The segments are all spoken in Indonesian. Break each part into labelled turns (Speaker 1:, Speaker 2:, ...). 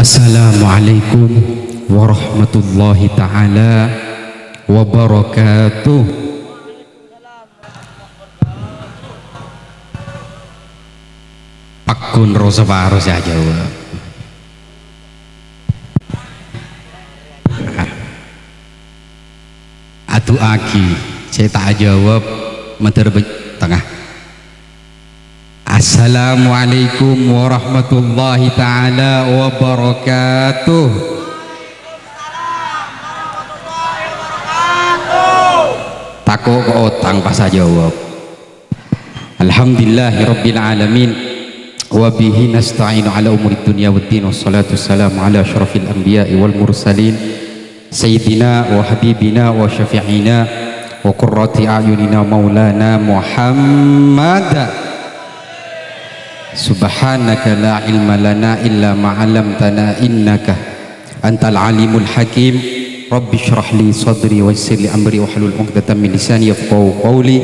Speaker 1: Assalamualaikum warahmatullahi ta'ala wabarakatuh. Pakun rosa baru saya jawab. Atu aki saya tak jawab mentar tengah. Assalamualaikum warahmatullahi ta'ala wabarakatuh. Takut ke otang pas jawab. Alhamdulillahirabbil alamin wa bihi nasta'inu ala umuri dunya waddin wassalatu wassalamu ala asyrafil anbiya'i wal mursalin sayyidina wa habibina wa syafi'ina wa qurrati a'yunina maulana Muhammad. Subhanaka la ilma lana illa ma 'allamtana innaka antal alimul hakim. Rabbi shrah li sadri wa yassir li amri wahlul 'uqdatam min lisani yafqahu qawli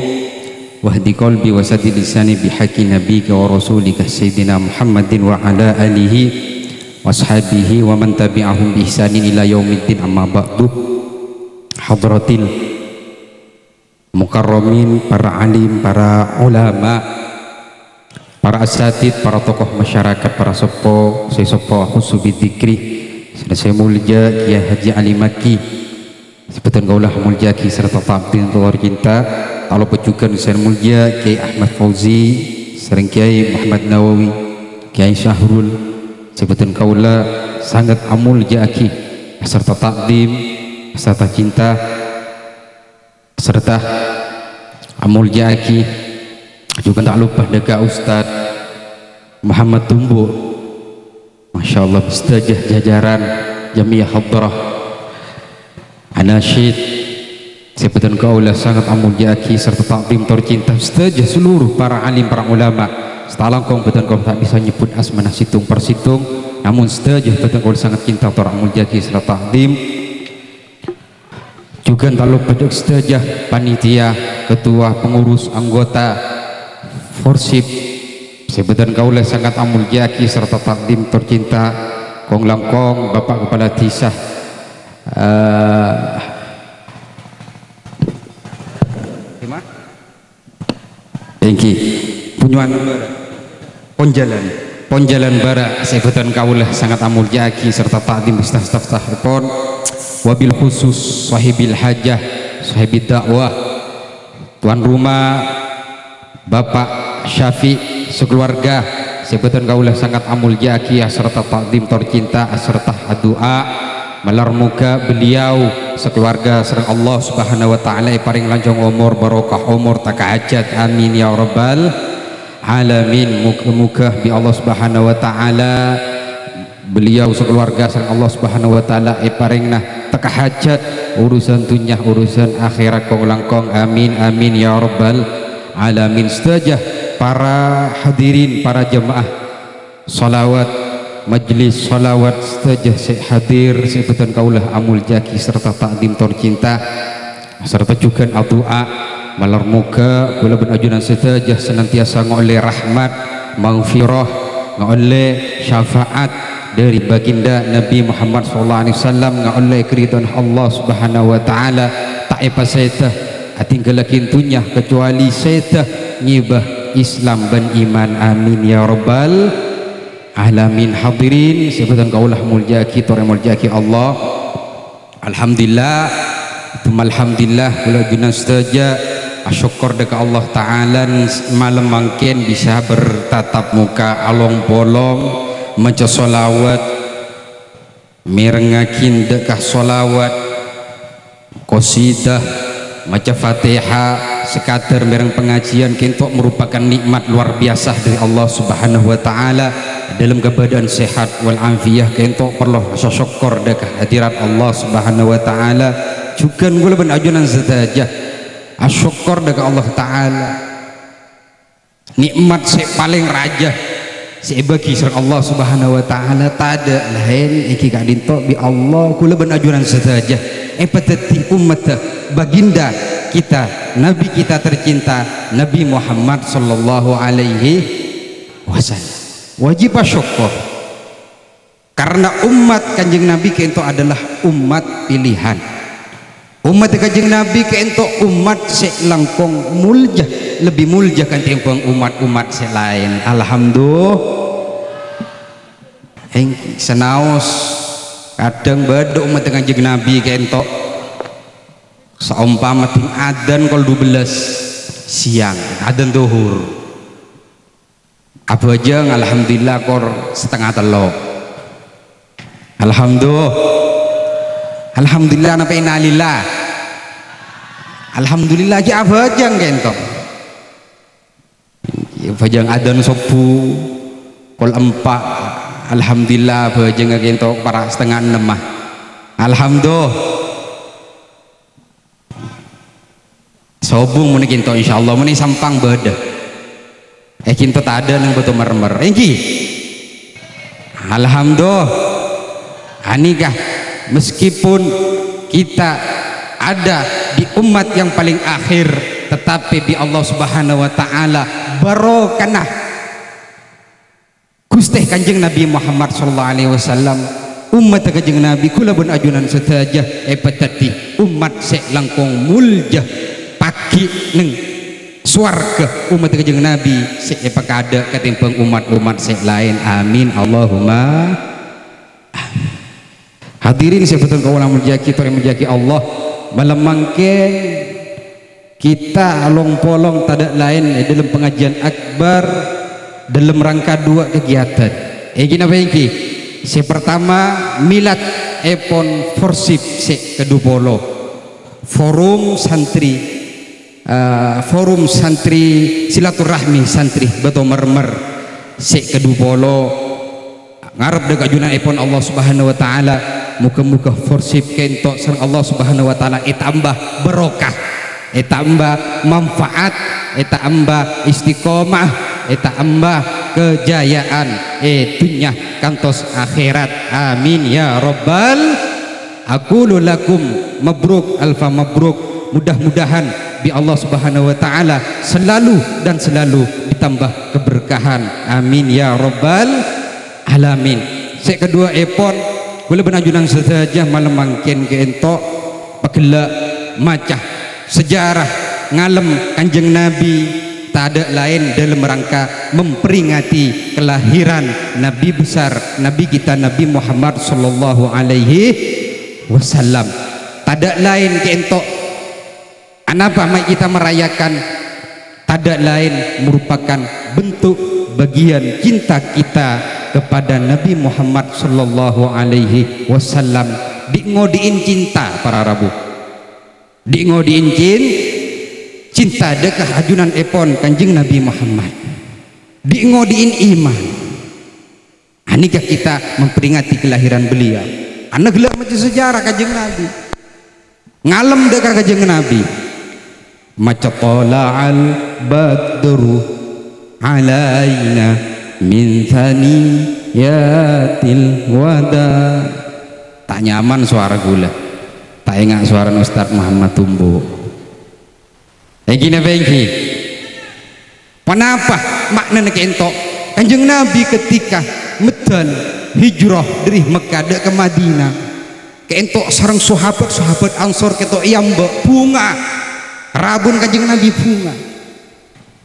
Speaker 1: wahdi qalbi wa saddid lisani bihaqqi nabiyyika wa rasulika sayyidina Muhammadin wa ala alihi washabihi wa man tabi'ahum bi ihsanin ila yaumiddin. Amma ba'du. Hadratil mukarramin, para alim, para ulama, para asatid, para tokoh masyarakat, para sopo, saya sopo khusubi dzikri, saya mulja Kiai Haji Ali Maki, sebutan kaulah mulja Ki serta tabdil keluar cinta, kalau pecukan saya mulja Kiai Ahmad Fauzi, sering Kiai Muhammad Nawawi, Kiai Syahrul, sebutan kaulah sangat amulja Ki serta takdim, serta cinta, serta amulja Ki. Juga tak lupa dekat Ustaz Muhammad Tumbu, Masya Allah, Ustazah jajaran Jamiah Hadrah Anasyid, sebutan kaulah sangat amul jaki serta takdim tercinta Ustazah seluruh para alim, para ulama setalangkong betul kau tak bisa nyebut asmana situng persitung, namun Ustazah betul kau sangat cinta tor amul jaki serta takdim. Juga tak lupa Ustazah panitia, ketua, pengurus, anggota Forsip, sebutan kaulah sangat amul jaki serta takdim tercinta kong langkong Bapak Kepala Tisah Engki Punyuan Ponjalan Bara, sebutan kaulah sangat amul jaki serta takdim staf-staf tahpon, wabil khusus sahibil hajah, sahibid dakwah, tuan rumah Bapak Syafi sekeluarga, sebutan kaulah sangat amul jaki serta takdim tercinta serta doa melar muka beliau sekeluarga serang Allah Subhanahu wa taala paring lanjong umur, barokah umur, tak hajat, amin ya rabbal alamin. Muka-muka bi Allah Subhanahu wa taala beliau sekeluarga serang Allah Subhanahu wa taala paring nah tak hajat, urusan dunya, urusan akhirat kong langkong, amin amin ya rabbal alamin. Setajah para hadirin, para jemaah salawat, majlis salawat setajah hadir, sebutan kaulah amul jaki serta takdim tercinta serta juga doa malar muka kula benajunan setajah senantiasa ngoleh rahmat, maghfirah, ngoleh syafaat dari baginda Nabi Muhammad SAW, ngoleh keridhaan Allah Subhanahu wa taala. Tak apa setah atinggalakin tunya kecuali setah nyibah Islam dan iman, amin ya rabbal alamin. Hadirin sebutan kaulah muljaki tore muljaki Allah. Alhamdulillah tuma alhamdulillah kula junan saja asyukur dekat Allah taala malam mangkin bisa bertatap muka along bolong maca solawat mirengakin dekah solawat qasidah maca Fatihah sekadar mereng pengajian kentok merupakan nikmat luar biasa dari Allah Subhanahu wa taala. Dalam keadaan sehat wal afiyah kentok perlu syukur dekat hadirat Allah Subhanahu wa taala. Juga gula ben ajunan saja asyukur dekat Allah taala. Nikmat se paling raja sebagi serang Allah Subhanahu wa taala tada lain iki ka dinto bi Allah kula ben ajuran saja patati umat baginda kita, nabi kita tercinta Nabi Muhammad sallallahu alaihi wasallam. Wajib syukur karena umat kanjeng Nabi kento adalah umat pilihan. Umat kanjeng Nabi kento umat selangkong mulja, lebih mulja kan timbang umat-umat selain. Alhamdulillah. Senaos kadang beda umat kanjeng Nabi kento seumpama ting adan kol 12 siang adan duhur apa aja alhamdulillah kor setengah telok. Alhamdulillah napa innalillah. Alhamdulillah aja apa aja kento fajang adan sopu kol 4 alhamdulillah apa aja kento para setengah 6 mah alhamdulillah. Sobung muni kinto insyaallah muni sampang beda kinto tak ada nang betul mermer alhamdulillah. Anikah meskipun kita ada di umat yang paling akhir tetapi di Allah Subhanahu wa taala barokah Gusti Kanjeng Nabi Muhammad sallallahu alaihi wasallam umat Kanjeng Nabi kula bun ajunan setaja petati umat sek langkung mulja pagi neng swarga umat Kanjeng Nabi sek pakada ketimbang umat-umat sek lain. Amin Allahumma. Hadirin sebetul kaulah menjaki tori menjaki Allah malam mangke kita along polong tadak lain dalam pengajian akbar dalam rangka 2 kegiatan. Gini apa ini? Si pertama milad epon forsip si kedua polo forum santri silaturahmi santri beto mermer si kedua polo ngarep dekat junan epon Allah Subhanahu wa taala muka-muka forsip kentok sareng Allah Subhanahu wa taala tambah barokah tambah manfaat tambah istiqomah tambah kejayaan dunya kantos akhirat. Amin ya rabbal. Aqulu lakum mabruk alfa mabruk. Mudah-mudahan bi Allah Subhanahu wa taala selalu dan selalu ditambah keberkahan. Amin ya rabbal alamin. Sek kedua epon boleh benajunan saja malam mangkin ke entok pakela macah sejarah ngalem Kanjeng Nabi tak ada lain dalam rangka memperingati kelahiran Nabi besar Nabi kita Nabi Muhammad sallallahu alaihi wasallam. Tak ada lain ke entok anapa kita merayakan tak ada lain merupakan bentuk bagian cinta kita kepada Nabi Muhammad sallallahu alaihi wasallam. Ngodiin cinta para rabu ngodiin cinta dekah ajunan epon Kanjeng Nabi Muhammad ngodiin iman. Anikah kita memperingati kelahiran beliau anak gelar macam sejarah Kanjeng Nabi ngalem dekah Kanjeng Nabi maca tala'al badru alaina min thaniyatil wada. Tak nyaman suara gula tak ingat suara Ustaz Muhammad Tumbo gini bengki. Kenapa maknanya kentok Kanjeng Nabi ketika medal hijrah dari Mekah ke Madinah kentok sarang sahabat Ansor kentok iyamba bunga rabun Kanjeng Nabi bunga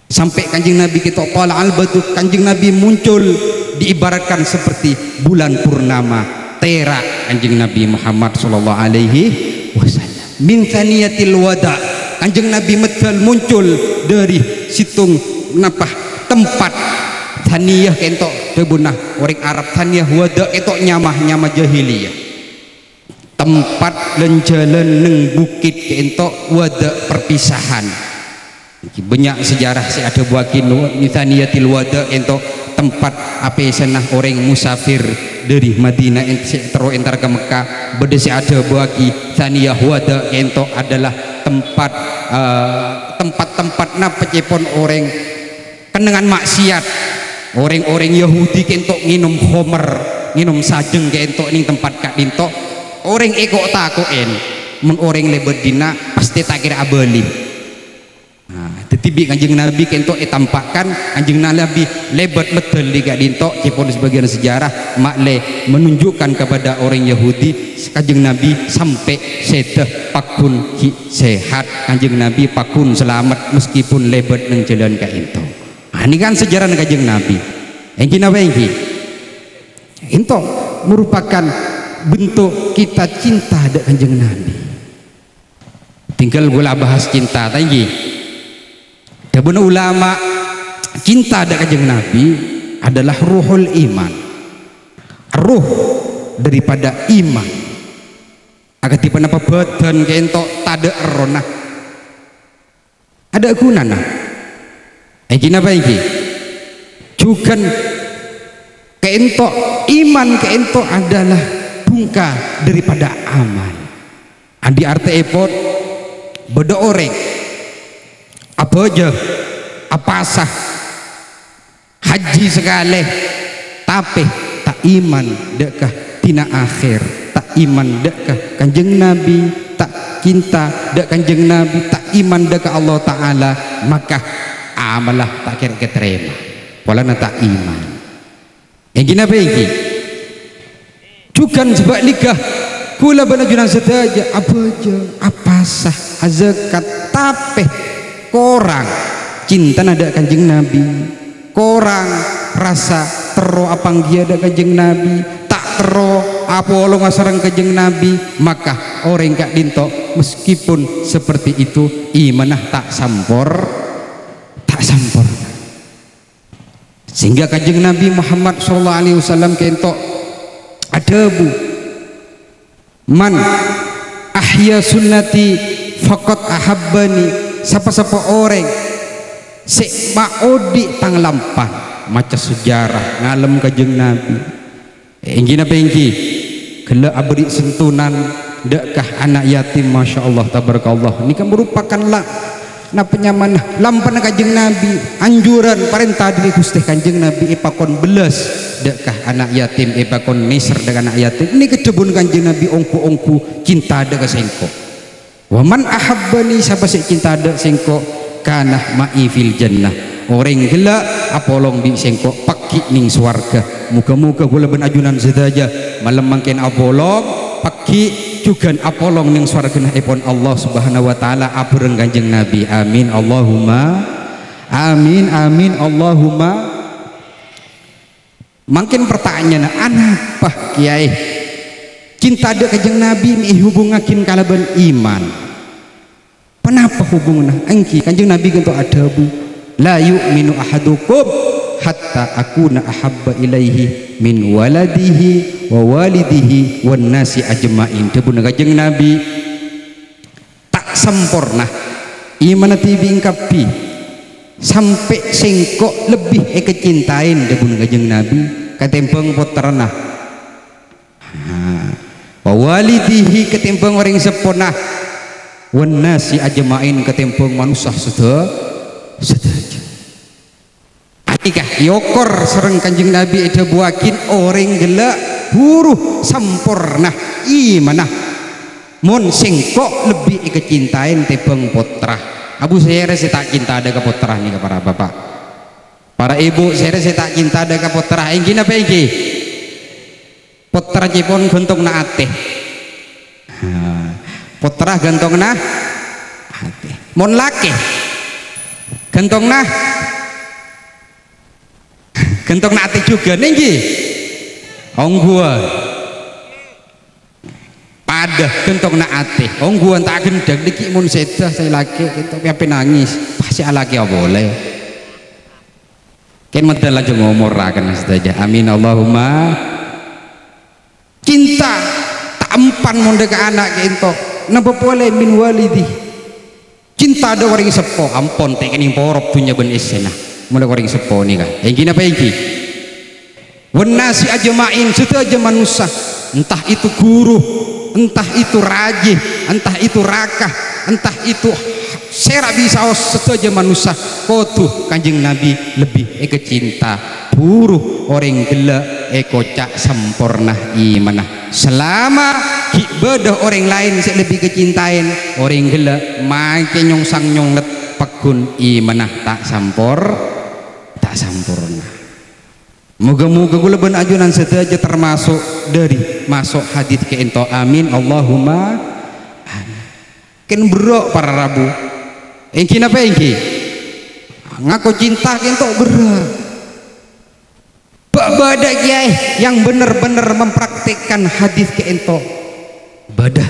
Speaker 1: sampai Kanjeng Nabi kita qala al-badr Kanjeng Nabi muncul diibaratkan seperti bulan purnama terak Kanjeng Nabi Muhammad sallallahu alaihi wasallam min thaniyatil wada. Kanjeng Nabi medal muncul dari situng napah tempat thaniyah kentok debunah orang Arab thaniyah wada kentok nyamah jahiliyah tempat lenjalan neng bukit kentok wada perpisahan. Banyak sejarah saya ada buakin nithaniyatil wada ento tempat apa senah orang musafir dari Madinah terus entar ke Mekah berdesi ada buaki thaniyah wada ento adalah tempat napa cepon orang kenangan maksiat orang-orang Yahudi kentok nginum homer nginum sajeng kentok ning tempat kak dinto orang eko takoen men orang lebet dina pasti tak kira abali. Nah, tetibi kanjeng Nabi kento tampakkan kanjeng Nabi lebat betul di dinto cepon sebagian sejarah makle menunjukkan kepada orang Yahudi kanjeng Nabi sampai seteh pakun sehat kanjeng Nabi pakun selamat meskipun lebat nang jalan ka ento. Ini kan sejarah kanjeng Nabi. Engki napa engki? Ento merupakan bentuk kita cinta ada kanjeng Nabi. Tinggal gula bahas cinta tadi. Dabuna ulama cinta ada kanjeng Nabi adalah ruhul iman, ruh daripada iman. Agar tipe napa badan kentok tada erona ada gunana. Iki napa iki? Juga kentok iman kentok adalah bungka daripada amal. Andi arte epot beda orang apa aja apa sah haji sekali tapi tak iman dekah tina akhir, tak iman dekah kanjeng Nabi, tak cinta dek kanjeng Nabi, tak iman dekah Allah Ta'ala, maka amalah tak kira keterima pola tak iman. Yang gini apa yang gini juga sebab likah kula banajunan sedaja apa aja apa sah zakat tapi korang cinta ada kanjeng Nabi, korang rasa tero apang dia ada kanjeng Nabi, tak tero apa lo ngasarang kanjeng Nabi, maka orang kak dinto meskipun seperti itu imanah tak sampor sehingga kanjeng Nabi Muhammad SAW kento ada bu man ahya sunnati faqad ahabbani, siapa orang sek maodi tang lampan maca sejarah ngalem kanjeng Nabi. Enggi napa enggi kela abri sentunan dekkah anak yatim, masya Allah tabarakallah. Ini kan merupakan penyaman lampan kanjeng Nabi, anjuran perintah dari Gusti kanjeng Nabi ipakon belas dekkah anak yatim, ipakon nisr dengan anak yatim. Ini kecebun kanjeng Nabi ongku cinta dekkah sengko. Waman ahabbani, siapa sih cinta ada sengko kana ma'i fil jannah, orang gila apolong bi sengko paki ning swarga. Muka-muka gula ben ajunan sedaja malam mangken apolong paki juga apolong ning swarga ipon Allah Subhanahu wa taala apureng kanjeng Nabi. Amin Allahumma amin amin Allahumma. Mungkin pertanyaan apa kiai cinta ada kanjeng Nabi hubungakin kalaban iman. Kenapa hubungna engki kanjeng Nabi untuk adabu la yu'minu ahadukum hatta akuna ahabba ilaihi min waladihi wa walidihi wan nasi ajmain. Debuna kanjeng Nabi tak sempurna iman tibingkapi sampai sengkok lebih kecintain debuna kanjeng Nabi katempeng putrana wa walidihi ketimbang orang seponah wan nasi ajmain ketimbang manusia sedaja. Anikah yokor sereng kanjeng Nabi ada buakin orang gelak buruh sempurna imanah mon sengkok lebih kecintain tebang putra. Abu saya tak cinta ada ke putra nih ke para bapak para ibu, saya tak cinta ada ke putra. Ingin apa ini putra jipon gantung na ate, putra gantung na ate, mon laki gantung na ate juga nenggi ongguan pada gantung na ate ongguan tak gendang diki mon sedah saya laki itu piape nangis pasti alaki boleh kan medal aja ngomor akan saja. Amin Allahumma. Cinta tak empan monde ke anak kento napa boleh min walidi cinta ada orang sepo ampon tekening porok punya ben esena mulai orang sepo nih kan yang gini apa yang gini wan nasi ajmain sedaja manusia entah itu guru entah itu raji entah itu rakah entah itu serak bisa sedaja manusia kotuh kanjeng Nabi lebih cinta buruh orang gila kocak sempurna imanah selama ibadah orang lain lebih kecintain orang gila makin nyongsang nyonglet rukun imanah tak sampurna. Moga-moga kula ben ajunan sedaya termasuk dari masuk hadis ke ento, amin Allahumma amin. Ken berok para rabu engki napa engki ngaku cinta kento berat badak kiai yang benar-benar mempraktikkan hadis ke ento badah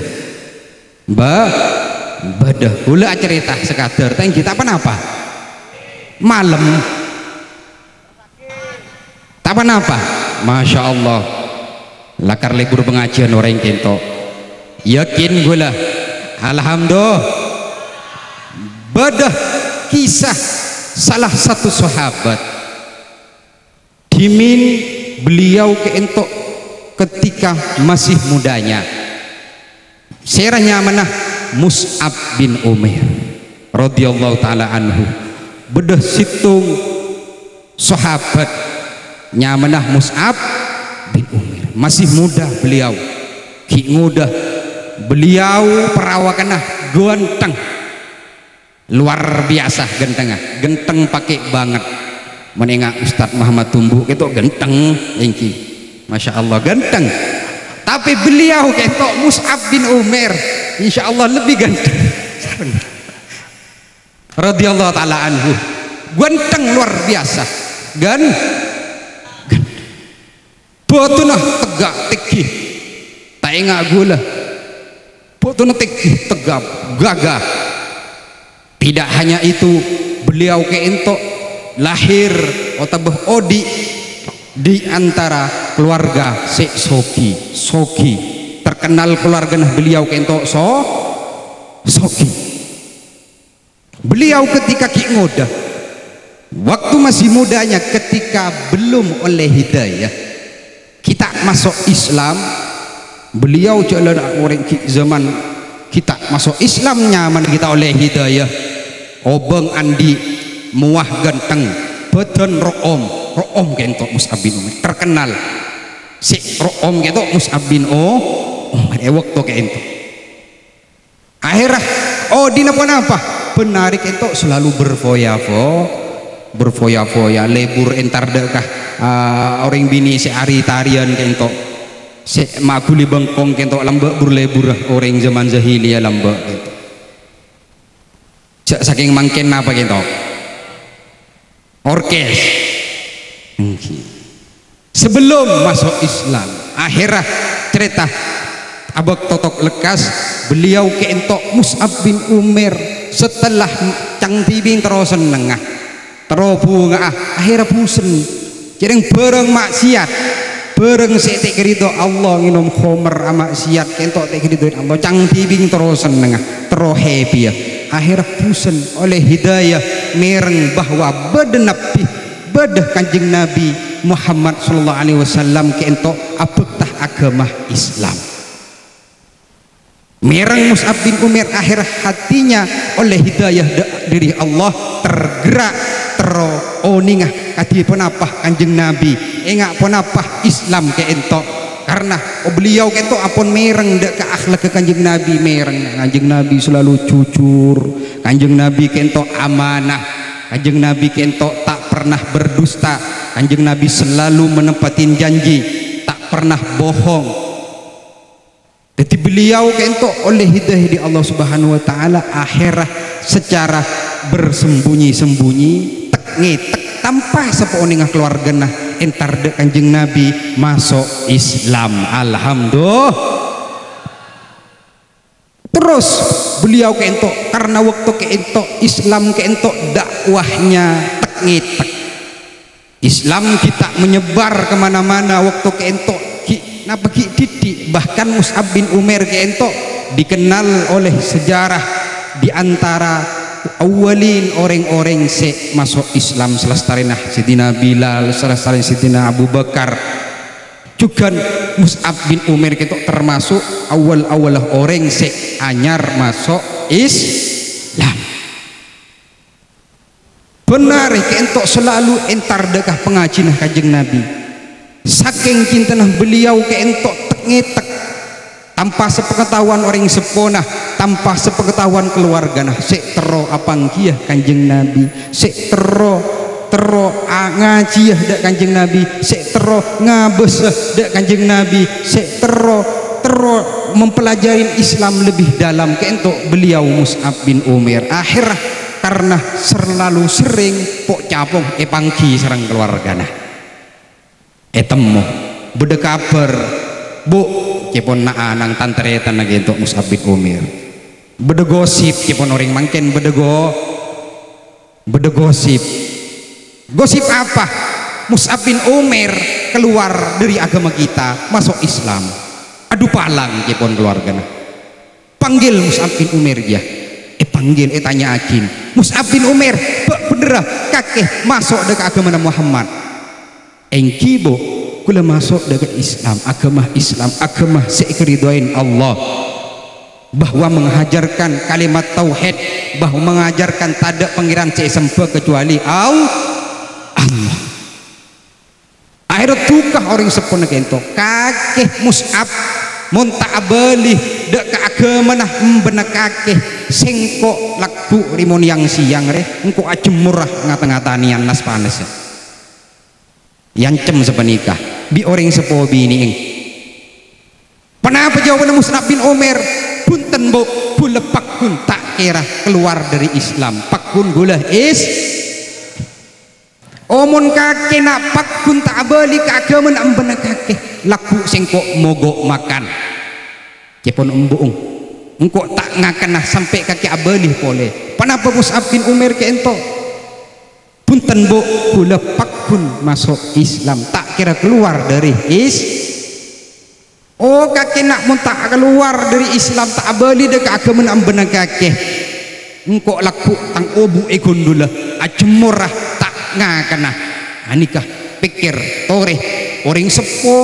Speaker 1: gula cerita sekadar tengki tak apa malam tak apa Masya Allah lakar libur pengajian orang kento yakin gula alhamdulillah badah kisah salah satu sahabat dimin beliau ke ento ketika masih mudanya serahnya mana Mus'ab bin Umair radhiyallahu taala anhu bedah situng sahabat nyamanah Mus'ab bin Umair masih muda beliau ki muda beliau perawakanah ganteng luar biasa genteng pakai banget menengah Ustadz Muhammad Tumbuh itu genteng engki Masya Allah genteng tapi beliau ketok Mus'ab bin Umair Insya Allah lebih ganteng radhiyallahu ta'ala anhu ganteng luar biasa botunah tegak tegih tak ingat gula botunah tegih tegap gagah tidak hanya itu beliau keentok lahir otabah odi di antara keluarga Syekh Sogi terkenal keluarga beliau keentok Sogi beliau ketika ki muda waktu masih mudanya ketika belum oleh hidayah kita masuk Islam beliau jalan orang zaman kita masuk Islam nyaman kita oleh hidayah obeng andi muah ganteng badan ro'om kentok Mus'ab bin Umair terkenal si ro'om kentok Mus'ab bin Umair waktu kentok akhirnya di napa benarik kentok selalu berfoya-foya lebur entar dekah orang bini si ari tarian kentok si maguli bengkong kentok lambak berlebur orang zaman jahiliyah lambak kentok saking mangken apa kentok orkes sebelum masuk Islam akhirah cerita abak totok lekas beliau kentok Mus'ab bin Umair setelah cang tibing terus nengah terobong akhirnya pusen jadi bareng maksiat bareng setek kerito Allah nginum khomer maksiat kentok tek kerito Allah cang tibing terus nengah terus happy ya akhirnya pusen oleh hidayah mereng bahwa bedah kanjeng Nabi Muhammad sallallahu alaihi wasallam kentok apetah agama Islam mereng Mus'ab bin Umair akhir hatinya oleh hidayah dari Allah tergerak teroningah kadi penapah kanjeng Nabi engak penapah Islam kentok karena beliau kentok apun mereng dek ke akhlak ke kanjeng Nabi mereng kanjeng Nabi selalu jujur kanjeng Nabi kentok amanah kanjeng Nabi kentok tak pernah berdusta kanjeng Nabi selalu menepatin janji tak pernah bohong jadi beliau kentok oleh hidayah di Allah subhanahu wa ta'ala akhirah secara bersembunyi-sembunyi tek tanpa seponingah keluarga nah entar dek kanjeng Nabi masuk Islam alhamdulillah terus beliau kentok karena waktu kentok Islam kentok dakwahnya tek Islam kita menyebar kemana-mana waktu kentok napa didik bahkan Mus'ab bin Umair kentok dikenal oleh sejarah di antara awalin orang-orang se masuk Islam selestarina Sidina Bilal selestarina Sidina Abu Bakar juga Mus'ab bin Umair kentok termasuk awal-awal orang se anyar masuk Islam benar kentok selalu entar dekah pengajian kanjeng Nabi saking cinta beliau kentok tek tanpa sepengetahuan orang seponah tanpa sepengetahuan keluarga nah sik tero apangkiah Kanjeng Nabi, sik tero ngaji dak Kanjeng Nabi, sik tero ngabes dak Kanjeng Nabi, sik tero mempelajari Islam lebih dalam keentuk beliau Mus'ab bin Umair. Akhirnya karena selalu sering pok capung pangki sareng keluarga nah temu beda kabar bu cepon na anang tantretan lagi untuk Mus'ab bin Umair beda gosip cepon orang mangken beda gosip apa Mus'ab bin Umair keluar dari agama kita masuk Islam. Aduh palang cepon keluarga nah panggil Mus'ab bin Umair ya panggil tanya akin Mus'ab bin Umair bener kakek masuk dekat agama Muhammad engki bo kula masuk dekat Islam agama seikridoin Allah bahwa mengajarkan kalimat tauhid bahwa mengajarkan tak pengiran sembah kecuali Allah. Akhirnya tukah orang sepuluh kento kakek Mus'ab montak beli dek ke agama nah benak kakek sengkok laku rimon yang siang engkau ajemurah ngata-ngatanian nas panas yancem sepenikah bi orang sepo bini kenapa jawaban Mus'ab bin Umair punten bu lepak pun tak kira keluar dari Islam pakun gula omon kakek nak pakun tak beli ke agama nak benak kakek laku sengkok mogok makan cepon embuung engkau tak ngakan nah sampai kakek abelih boleh kenapa Mus'ab bin Umair ke ento punten bu lepak pun masuk Islam tak kira keluar dari oh kakek nak tak keluar dari Islam tak beli dekat agama nak benak kakek engkau laku tang obu ekondula ajemurah tak ngakana anikah pikir toreh orang sepo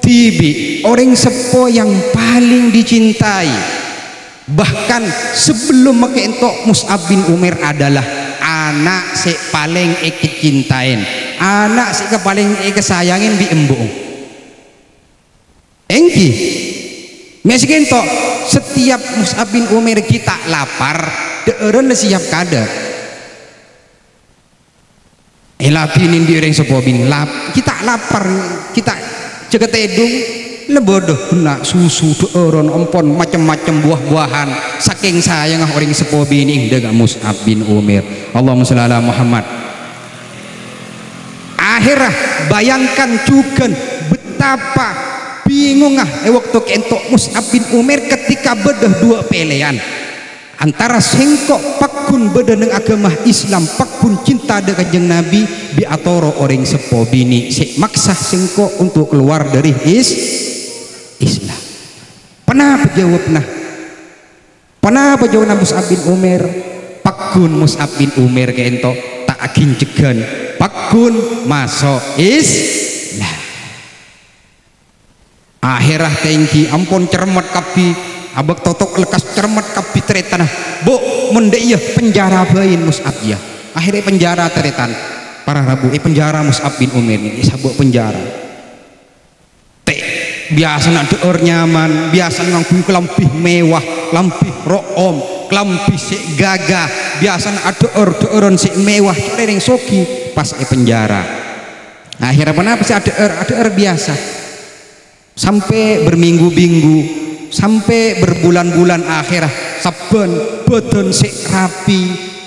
Speaker 1: tibi orang sepo yang paling dicintai bahkan sebelum makentok Mus'ab bin Umair adalah anak si paling cintain anak si paling sayangin di embung engki masih kentok setiap Mus'ab bin Umair kita lapar deeren siap kada lapinin di orang sebuah bin kita lapar kita jaga tedung lebodoh kena susu deeron empon macam-macam buah-buahan saking sayang orang sebuah bin dengan Mus'ab bin Umair. Allahumma sholli ala Muhammad. Akhirnya bayangkan juga betapa bingung waktu kentok Mus'ab bin Umair ketika bedah dua pilihan antara sengkok pakun bedeneng agama Islam pakun cinta dengan Kanjeng Nabi bi atoro orang sepo bini maksa sengkok untuk keluar dari Islam. Kenapa jawab Mus'ab bin Umair pakun Mus'ab bin Umair kento tak akin cegan pakun masuk Islam. Akhirah tengki ampun cermat kapi abak totok lekas cermat kapi teretan bo mendeyah penjara bayin Mus'ab ya akhirnya penjara teretan para rabu penjara Mus'ab bin Umair ini sabuk penjara biasa nak deor nyaman biasa ngangkung kelampih mewah lampih room kelampih sik gagah biasa nak deoron sik mewah cereng soki pas penjara akhirnya kenapa sih ada biasa sampai berminggu-minggu sampai berbulan-bulan akhirah saben badan sik rapi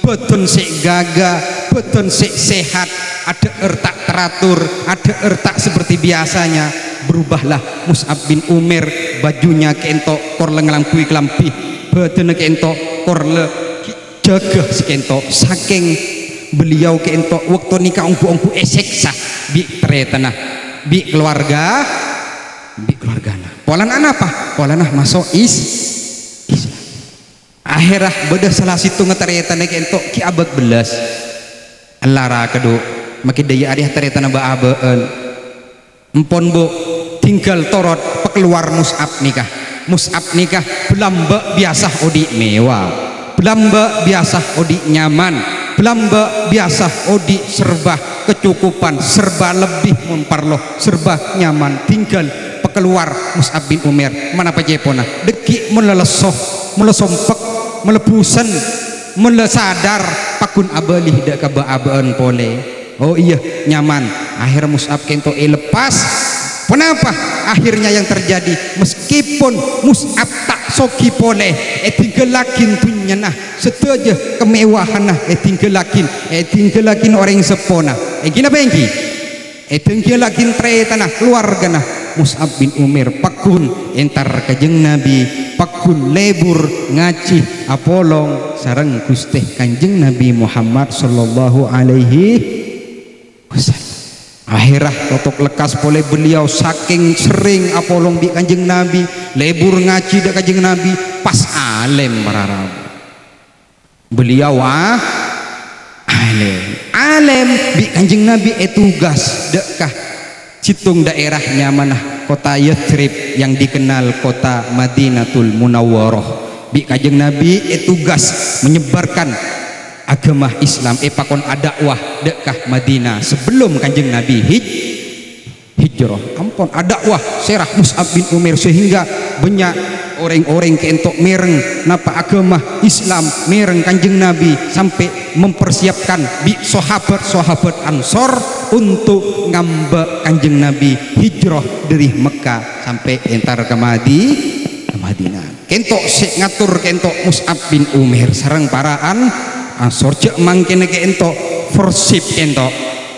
Speaker 1: badan sik gagah badan sik sehat ada tak teratur ada tak seperti biasanya berubahlah Mus'ab bin Umair bajunya kentok kor lengelangkui kelampi badan kentok kor le jaga sekentok saking beliau kentok waktu nikah ongku eseksa bi tretanah bi keluarga polan apa? Polan masuk Islam. Akhirah beda salah situ ngeteretan kentok ki abad belas. Lara kedu makin daya adih teretan ba abeen. Empon bu tinggal torot pekeluar Mus'ab nikah. Mus'ab nikah belamba biasa odi mewah. Belamba biasa odi nyaman. Belamba biasa odi serba kecukupan, serba lebih memparloh, serba nyaman tinggal keluar Mus'ab bin Umair mana pejepona deki melelesoh mula sompek melepusen mula sadar pakun abalih dak kaba-abaan pole. Oh iya nyaman akhir Mus'ab kento lepas. Kenapa akhirnya yang terjadi meskipun Mus'ab tak soki pole tinggalakin tunya nah setuju kemewahan nah tinggalakin orang sepona gina bengki tinggalakin tre tanah keluarga nah Mus'ab bin Umair pakun entar kajeng Nabi pakun lebur ngaci apolong sareng Gusti Kanjeng Nabi Muhammad sallallahu alaihi wasallam. Akhirah totok lekas boleh beliau saking sering apolong bi Kanjeng Nabi lebur ngaji dak Kanjeng Nabi pas alem mararab beliau alem bi Kanjeng Nabi tugas dekkah citung daerahnya mana kota Yathrib yang dikenal kota Madinatul Munawwarah bi Kanjeng Nabi tugas menyebarkan agama Islam pakon dakwah dekkah Madinah sebelum Kanjeng Nabi hijrah ampun dakwah serah Mus'ab bin Umair sehingga banyak orang-orang keentok mereng napa agama Islam mereng Kanjeng Nabi sampai mempersiapkan bi sahabat-sahabat Ansor untuk ngambek Kanjeng Nabi hijrah dari Mekah sampai entar ke Madinah kentok ngatur kentok Mus'ab bin Umair sareng paraan Ansor cek mangkene ke entok forsip entok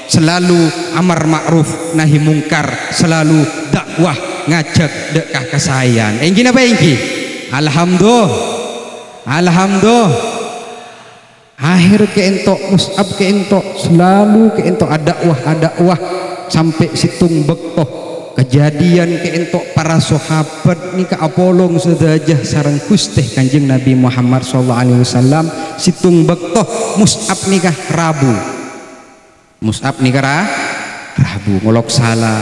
Speaker 1: selalu amar ma'ruf nahi mungkar selalu dakwah ngajak dekkah kesayan gini apa engki alhamdulillah akhir ke entok Mus'ab ke entok selalu ke entok dakwah sampai situng bektoh kejadian ke entok para sahabat nika apolong sedajah sareng Gusti Kanjeng Nabi Muhammad sallallahu alaihi wasallam situng bektoh Mus'ab nikah Rabu ngolok salah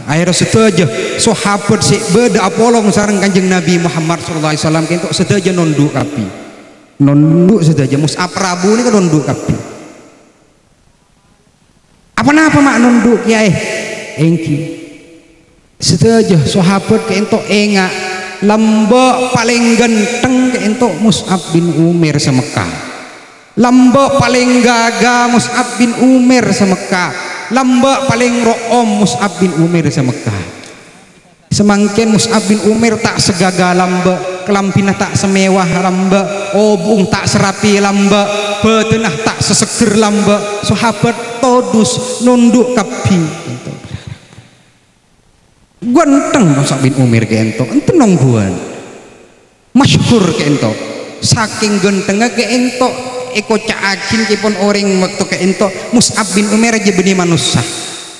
Speaker 1: akhirnya sedajah sahabat si beda apolong sareng Kanjeng Nabi Muhammad sallallahu alaihi wasallam kentok sedajah nonduk sedajah Mus'ab Rabu nika nonduk kapi apa mak nonduk kiai engki setuju sahabat keentok enggak lembek paling genteng keentok Mus'ab bin Umair semekah lembek paling gagah Mus'ab bin Umair semekah lembek paling room Mus'ab bin Umair semekah semangkin Mus'ab bin Umair tak segagah lembek kelampina tak semewah lembek obung tak serapi lembek betenah tak seseger lembek sahabat todus nunduk kapi ganteng Mus'ab bin Umair ke entok ente nongguan masyhur ke entok saking gantengnya ke entok eko caakin kipon orang waktu ke entok Mus'ab bin Umair aja benih manusia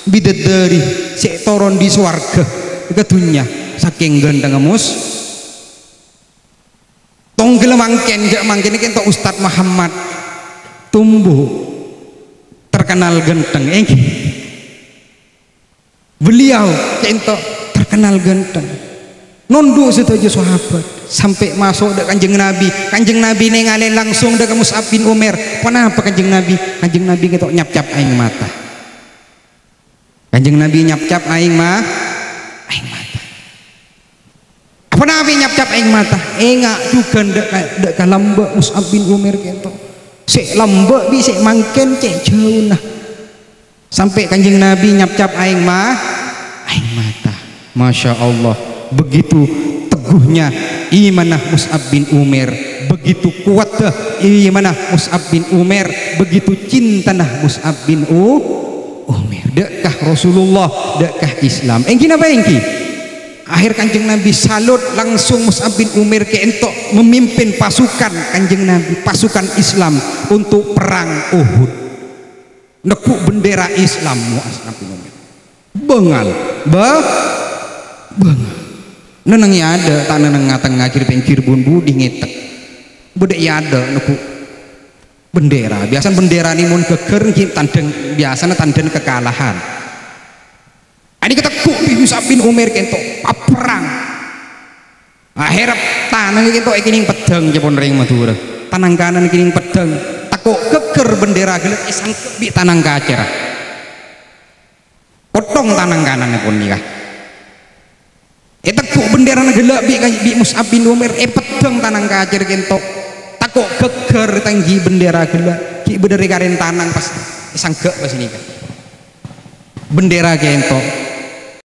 Speaker 1: bidadari sik toron di swarga ke dunya saking gantengnya tonggel mangken ke entok Ustadz Muhammad tumbuh terkenal ganteng beliau ke entok terkenal ganteng nunduk setuju sahabat sampai masuk dek Kanjeng Nabi nengale langsung dek Mus'ab bin Umair kenapa Kanjeng Nabi ketok nyap-cap aing mata Kanjeng Nabi nyap-cap aing mata apa Nabi nyap-cap aing mata enggak juga dek kalambek Mus'ab bin Umair ketok sik lambek bi sik mangken cek jauh nah sampai Kanjeng Nabi nyap-cap aing mata Masya Allah begitu teguhnya imanah Mus'ab bin Umair begitu kuatnya imanah Mus'ab bin Umair begitu cinta nah Mus'ab bin Umair dekkah Rasulullah dekkah Islam apa engki akhir Kanjeng Nabi salut langsung Mus'ab bin Umair ke entok memimpin pasukan Kanjeng Nabi pasukan Islam untuk perang Uhud nekuk bendera Islam Mus'ab bin Umair bengal neneng ya ada tak neneng ngateng ngakir pengkir bun budi ngetek budek ya ada nekuk bendera biasa bendera ini mun geger tandeng biasanya tandeng kekalahan ini ketekuk Mus'ab bin Umair kentok perang akhirnya tanang kentok ikining pedang jepon ring Madura tanang kanan ikining pedang takut geger bendera gelet isang kebi tanang kacer potong tanang kanan pun nikah tekuk bendera gelak bi Mus'ab bin Umair pedang tanang kacir kentok takok geger tinggi bendera gelak ki berdiri karen tanang pas sanggek pas ini kan bendera kentok